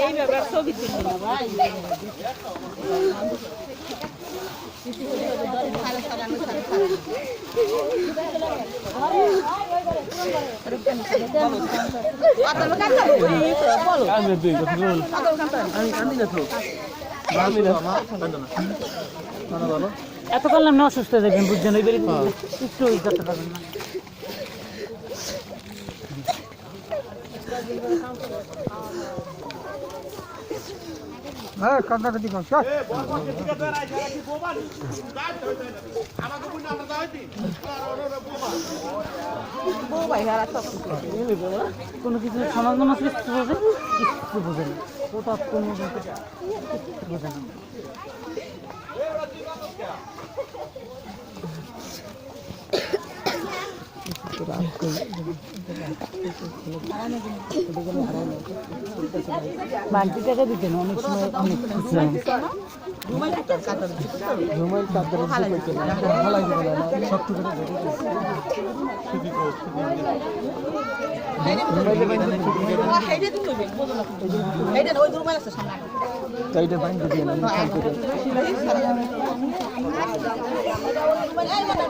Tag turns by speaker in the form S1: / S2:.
S1: এই ব্যাপার ছবি তুলবো না ভাই এত করলাম না অসুস্থ হয়ে যাবেন বুঝছেন ওই বাড়িতে একটু ওই করতে পারবেন না
S2: হ্যাঁ কান্নাকাটি করছ
S1: কোনো কিছু সমাজ মানুষ কিছু বোঝে কিছু বোঝে না ওটা কোনো বোঝে না বাড়তি টাকা দিতেন অনেক সময় অনেক
S2: এইটা